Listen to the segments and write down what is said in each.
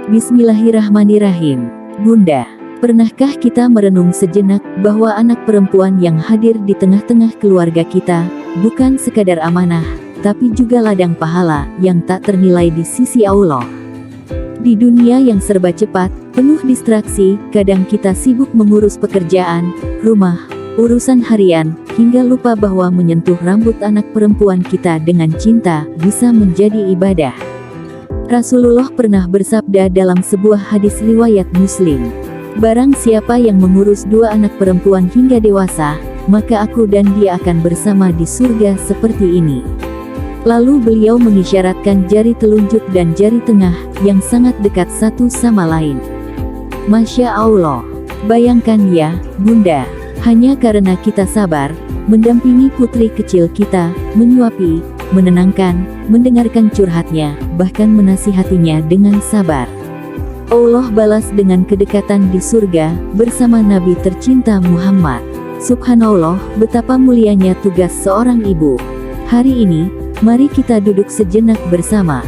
Bismillahirrahmanirrahim. Bunda, pernahkah kita merenung sejenak bahwa anak perempuan yang hadir di tengah-tengah keluarga kita bukan sekadar amanah, tapi juga ladang pahala yang tak ternilai di sisi Allah. Di dunia yang serba cepat, penuh distraksi, kadang kita sibuk mengurus pekerjaan, rumah, urusan harian, hingga lupa bahwa menyentuh rambut anak perempuan kita dengan cinta bisa menjadi ibadah. Rasulullah pernah bersabda dalam sebuah hadis riwayat Muslim, "Barang siapa yang mengurus dua anak perempuan hingga dewasa, maka aku dan dia akan bersama di surga seperti ini." Lalu beliau mengisyaratkan jari telunjuk dan jari tengah yang sangat dekat satu sama lain. Masya Allah, bayangkan ya, Bunda, hanya karena kita sabar, mendampingi putri kecil kita, menyuapi, menenangkan, mendengarkan curhatnya, bahkan menasihatinya dengan sabar. Allah balas dengan kedekatan di surga, bersama Nabi tercinta Muhammad. Subhanallah, betapa mulianya tugas seorang ibu. Hari ini, mari kita duduk sejenak bersama,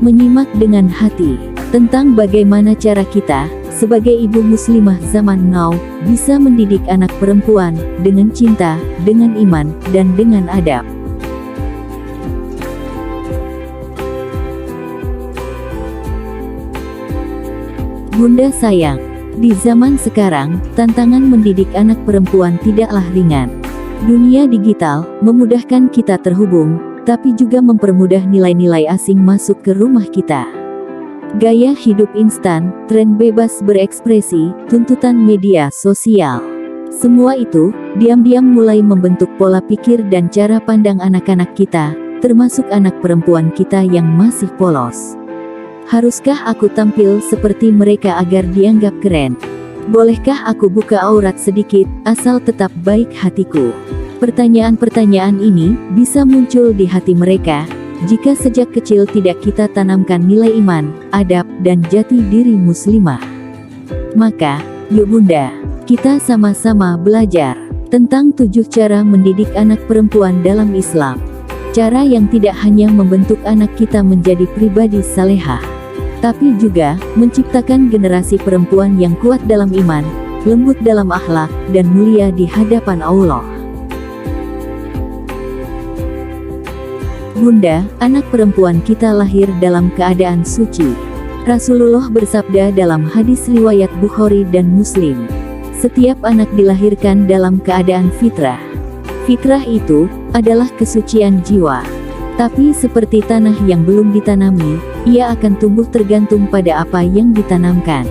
menyimak dengan hati, tentang bagaimana cara kita, sebagai ibu muslimah zaman now, bisa mendidik anak perempuan, dengan cinta, dengan iman, dan dengan adab. Bunda sayang, di zaman sekarang, tantangan mendidik anak perempuan tidaklah ringan. Dunia digital, memudahkan kita terhubung, tapi juga mempermudah nilai-nilai asing masuk ke rumah kita. Gaya hidup instan, tren bebas berekspresi, tuntutan media sosial. Semua itu, diam-diam mulai membentuk pola pikir dan cara pandang anak-anak kita, termasuk anak perempuan kita yang masih polos. Haruskah aku tampil seperti mereka agar dianggap keren? Bolehkah aku buka aurat sedikit, asal tetap baik hatiku? Pertanyaan-pertanyaan ini bisa muncul di hati mereka, jika sejak kecil tidak kita tanamkan nilai iman, adab, dan jati diri muslimah. Maka, yuk Bunda, kita sama-sama belajar tentang 7 cara mendidik anak perempuan dalam Islam. Cara yang tidak hanya membentuk anak kita menjadi pribadi salehah, tapi juga menciptakan generasi perempuan yang kuat dalam iman, lembut dalam akhlak, dan mulia di hadapan Allah. Bunda, anak perempuan kita lahir dalam keadaan suci. Rasulullah bersabda dalam hadis riwayat Bukhari dan Muslim, setiap anak dilahirkan dalam keadaan fitrah. Fitrah itu adalah kesucian jiwa. Tapi seperti tanah yang belum ditanami, ia akan tumbuh tergantung pada apa yang ditanamkan.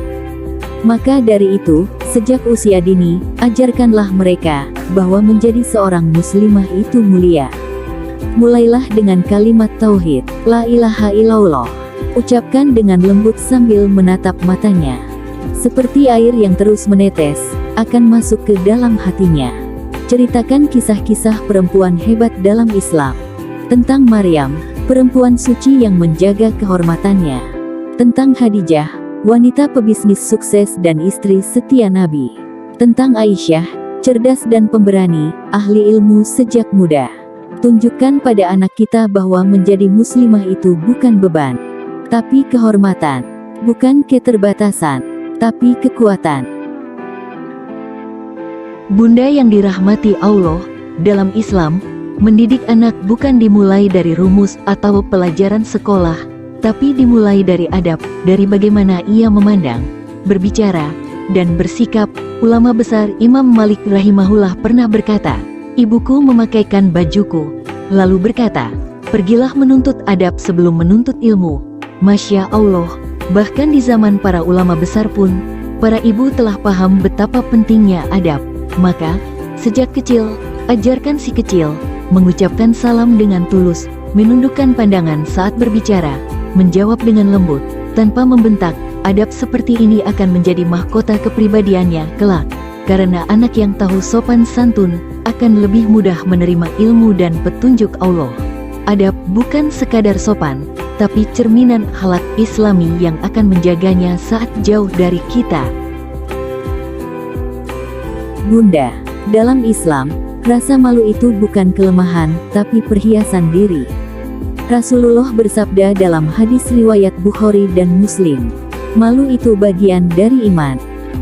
Maka dari itu, sejak usia dini, ajarkanlah mereka bahwa menjadi seorang muslimah itu mulia. Mulailah dengan kalimat tauhid, la ilaha illallah. Ucapkan dengan lembut sambil menatap matanya. Seperti air yang terus menetes, akan masuk ke dalam hatinya. Ceritakan kisah-kisah perempuan hebat dalam Islam. Tentang Maryam, perempuan suci yang menjaga kehormatannya. Tentang Khadijah, wanita pebisnis sukses dan istri setia Nabi. Tentang Aisyah, cerdas dan pemberani, ahli ilmu sejak muda. Tunjukkan pada anak kita bahwa menjadi muslimah itu bukan beban, tapi kehormatan. Bukan keterbatasan, tapi kekuatan. Bunda yang dirahmati Allah, dalam Islam, mendidik anak bukan dimulai dari rumus atau pelajaran sekolah, tapi dimulai dari adab, dari bagaimana ia memandang, berbicara, dan bersikap. Ulama besar Imam Malik rahimahullah pernah berkata, "Ibuku memakaikan bajuku, lalu berkata, pergilah menuntut adab sebelum menuntut ilmu." Masya Allah, bahkan di zaman para ulama besar pun, para ibu telah paham betapa pentingnya adab. Maka, sejak kecil, ajarkan si kecil mengucapkan salam dengan tulus, menundukkan pandangan saat berbicara, menjawab dengan lembut, tanpa membentak. Adab seperti ini akan menjadi mahkota kepribadiannya kelak, karena anak yang tahu sopan santun akan lebih mudah menerima ilmu dan petunjuk Allah. Adab bukan sekadar sopan, tapi cerminan akhlak Islami yang akan menjaganya saat jauh dari kita. Bunda, dalam Islam, rasa malu itu bukan kelemahan, tapi perhiasan diri. Rasulullah bersabda dalam hadis riwayat Bukhari dan Muslim, Malu itu bagian dari iman.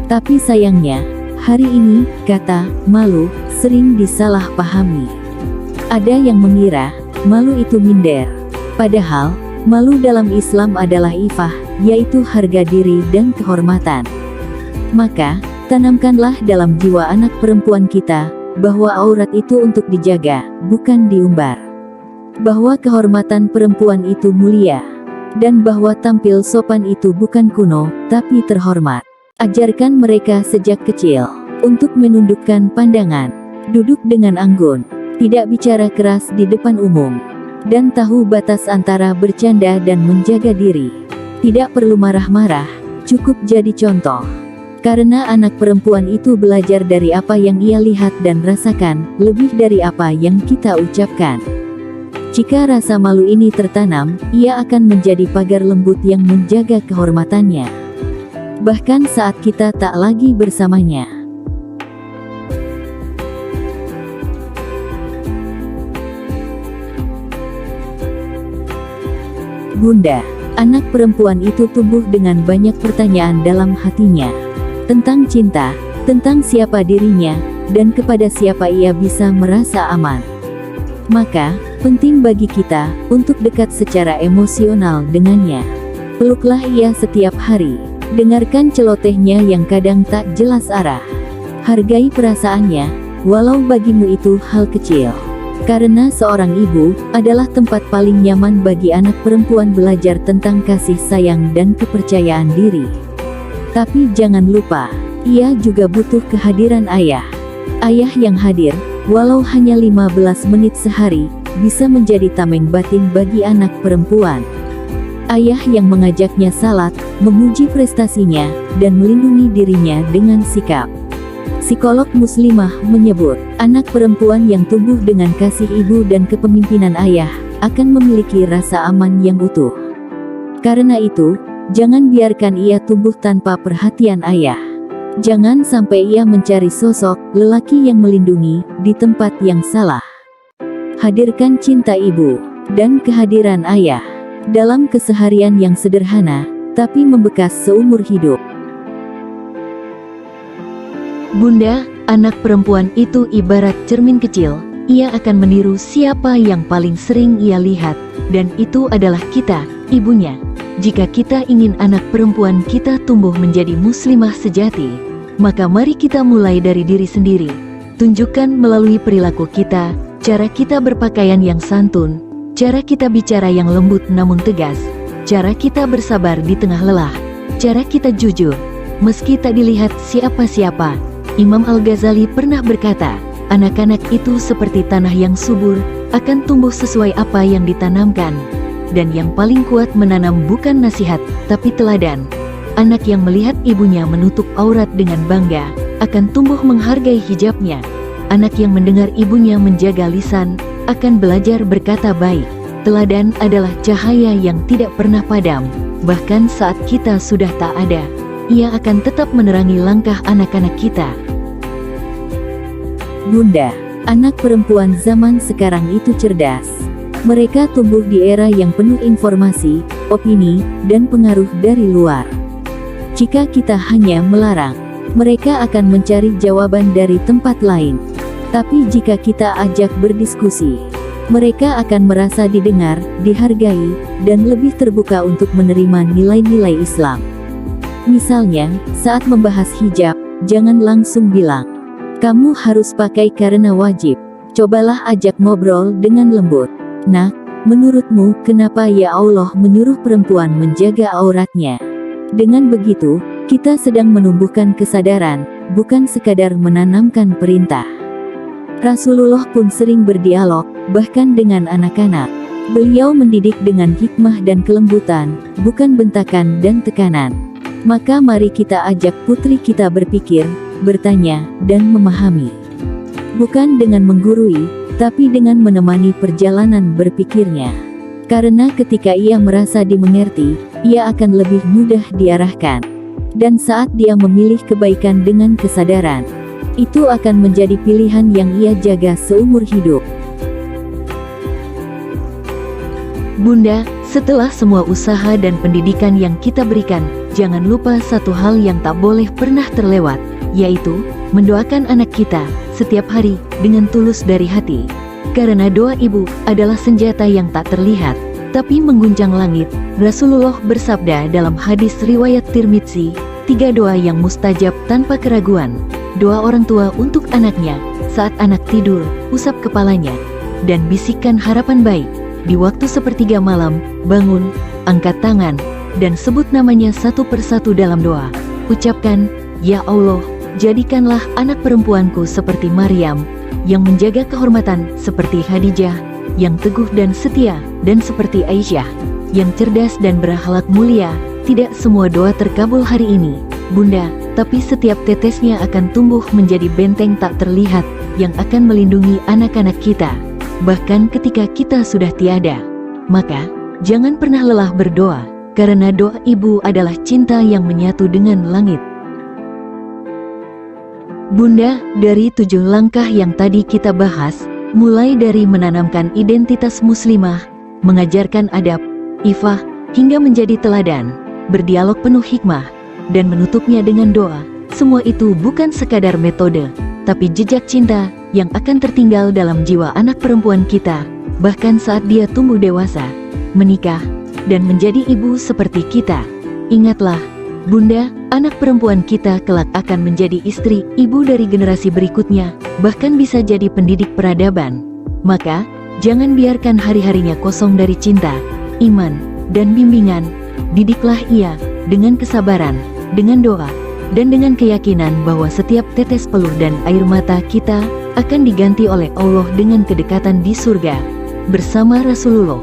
Tapi sayangnya, hari ini, kata malu sering disalahpahami. Ada yang mengira malu itu minder. Padahal, malu dalam Islam adalah ifah, yaitu harga diri dan kehormatan. Maka, tanamkanlah dalam jiwa anak perempuan kita, bahwa aurat itu untuk dijaga, bukan diumbar. Bahwa kehormatan perempuan itu mulia. Dan bahwa tampil sopan itu bukan kuno, tapi terhormat. Ajarkan mereka sejak kecil, untuk menundukkan pandangan, duduk dengan anggun, tidak bicara keras di depan umum, dan tahu batas antara bercanda dan menjaga diri. Tidak perlu marah-marah, cukup jadi contoh. Karena anak perempuan itu belajar dari apa yang ia lihat dan rasakan, lebih dari apa yang kita ucapkan. Jika rasa malu ini tertanam, ia akan menjadi pagar lembut yang menjaga kehormatannya. Bahkan saat kita tak lagi bersamanya. Bunda, anak perempuan itu tumbuh dengan banyak pertanyaan dalam hatinya. Tentang cinta, tentang siapa dirinya, dan kepada siapa ia bisa merasa aman. Maka, penting bagi kita, untuk dekat secara emosional dengannya. Peluklah ia setiap hari. Dengarkan celotehnya yang kadang tak jelas arah. Hargai perasaannya, walau bagimu itu hal kecil. Karena seorang ibu, adalah tempat paling nyaman bagi anak perempuan belajar tentang kasih sayang dan kepercayaan diri. Tapi jangan lupa, ia juga butuh kehadiran ayah. Ayah yang hadir, walau hanya 15 menit sehari, bisa menjadi tameng batin bagi anak perempuan. Ayah yang mengajaknya salat, memuji prestasinya, dan melindungi dirinya dengan sikap. Psikolog muslimah menyebut, anak perempuan yang tumbuh dengan kasih ibu dan kepemimpinan ayah, akan memiliki rasa aman yang utuh. Karena itu, jangan biarkan ia tumbuh tanpa perhatian ayah. Jangan sampai ia mencari sosok lelaki yang melindungi di tempat yang salah. Hadirkan cinta ibu dan kehadiran ayah dalam keseharian yang sederhana, tapi membekas seumur hidup. Bunda, anak perempuan itu ibarat cermin kecil. Ia akan meniru siapa yang paling sering ia lihat, dan itu adalah kita, ibunya. Jika kita ingin anak perempuan kita tumbuh menjadi muslimah sejati, maka mari kita mulai dari diri sendiri. Tunjukkan melalui perilaku kita, cara kita berpakaian yang santun, cara kita bicara yang lembut namun tegas, cara kita bersabar di tengah lelah, cara kita jujur, meski tak dilihat siapa-siapa. Imam Al-Ghazali pernah berkata, anak-anak itu seperti tanah yang subur, akan tumbuh sesuai apa yang ditanamkan. Dan yang paling kuat menanam bukan nasihat, tapi teladan. Anak yang melihat ibunya menutup aurat dengan bangga, akan tumbuh menghargai hijabnya. Anak yang mendengar ibunya menjaga lisan, akan belajar berkata baik. Teladan adalah cahaya yang tidak pernah padam. Bahkan saat kita sudah tak ada, ia akan tetap menerangi langkah anak-anak kita. Bunda, anak perempuan zaman sekarang itu cerdas. Mereka tumbuh di era yang penuh informasi, opini, dan pengaruh dari luar. Jika kita hanya melarang, mereka akan mencari jawaban dari tempat lain. Tapi jika kita ajak berdiskusi, mereka akan merasa didengar, dihargai, dan lebih terbuka untuk menerima nilai-nilai Islam. Misalnya, saat membahas hijab, jangan langsung bilang, "Kamu harus pakai karena wajib." Cobalah ajak ngobrol dengan lembut. Nah, menurutmu kenapa ya Allah menyuruh perempuan menjaga auratnya? Dengan begitu, kita sedang menumbuhkan kesadaran, bukan sekadar menanamkan perintah. Rasulullah pun sering berdialog, bahkan dengan anak-anak. Beliau mendidik dengan hikmah dan kelembutan, bukan bentakan dan tekanan. Maka mari kita ajak putri kita berpikir, bertanya, dan memahami. Bukan dengan menggurui, tapi dengan menemani perjalanan berpikirnya. Karena ketika ia merasa dimengerti, ia akan lebih mudah diarahkan. Dan saat dia memilih kebaikan dengan kesadaran, itu akan menjadi pilihan yang ia jaga seumur hidup. Bunda, Setelah semua usaha dan pendidikan yang kita berikan, jangan lupa satu hal yang tak boleh pernah terlewat, yaitu mendoakan anak kita setiap hari dengan tulus dari hati. Karena doa ibu adalah senjata yang tak terlihat, tapi mengguncang langit. Rasulullah bersabda dalam hadis riwayat Tirmidzi, 3 doa yang mustajab tanpa keraguan. Doa orang tua untuk anaknya, saat anak tidur, usap kepalanya, dan bisikkan harapan baik. Di waktu sepertiga malam, bangun, angkat tangan, dan sebut namanya satu persatu dalam doa. Ucapkan, "Ya Allah, jadikanlah anak perempuanku seperti Maryam, yang menjaga kehormatan seperti Khadijah, yang teguh dan setia, dan seperti Aisyah, yang cerdas dan berakhlak mulia." Tidak semua doa terkabul hari ini, Bunda, tapi setiap tetesnya akan tumbuh menjadi benteng tak terlihat yang akan melindungi anak-anak kita, bahkan ketika kita sudah tiada. Maka, jangan pernah lelah berdoa, karena doa ibu adalah cinta yang menyatu dengan langit. Bunda, dari 7 langkah yang tadi kita bahas, mulai dari menanamkan identitas muslimah, mengajarkan adab, ifah, hingga menjadi teladan, berdialog penuh hikmah, dan menutupnya dengan doa, semua itu bukan sekadar metode, tapi jejak cinta yang akan tertinggal dalam jiwa anak perempuan kita, bahkan saat dia tumbuh dewasa, menikah, dan menjadi ibu seperti kita. Ingatlah, Bunda, anak perempuan kita kelak akan menjadi istri, ibu dari generasi berikutnya, bahkan bisa jadi pendidik peradaban. Maka, jangan biarkan hari-harinya kosong dari cinta, iman, dan bimbingan. Didiklah ia dengan kesabaran, dengan doa, dan dengan keyakinan bahwa setiap tetes peluh dan air mata kita akan diganti oleh Allah dengan kedekatan di surga bersama Rasulullah.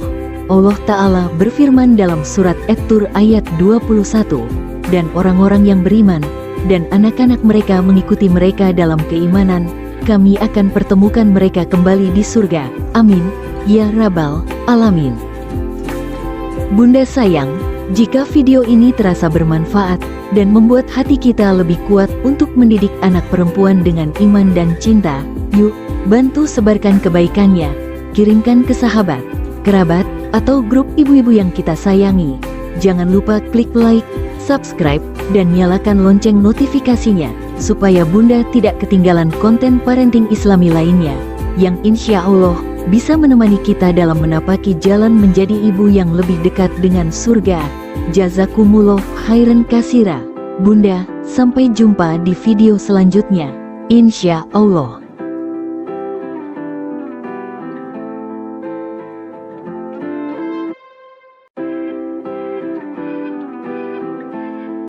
Allah Ta'ala berfirman dalam surat At-Tur ayat 21, "Dan orang-orang yang beriman dan anak-anak mereka mengikuti mereka dalam keimanan, kami akan pertemukan mereka kembali di surga. Amin, ya Rabbal Alamin." Bunda sayang, jika video ini terasa bermanfaat dan membuat hati kita lebih kuat untuk mendidik anak perempuan dengan iman dan cinta, yuk, bantu sebarkan kebaikannya, kirimkan ke sahabat, kerabat, atau grup ibu-ibu yang kita sayangi. Jangan lupa klik like, subscribe, dan nyalakan lonceng notifikasinya, supaya Bunda tidak ketinggalan konten parenting Islami lainnya, yang insya Allah bisa menemani kita dalam menapaki jalan menjadi ibu yang lebih dekat dengan surga. Jazakumullah khairan katsira. Bunda, sampai jumpa di video selanjutnya. Insya Allah.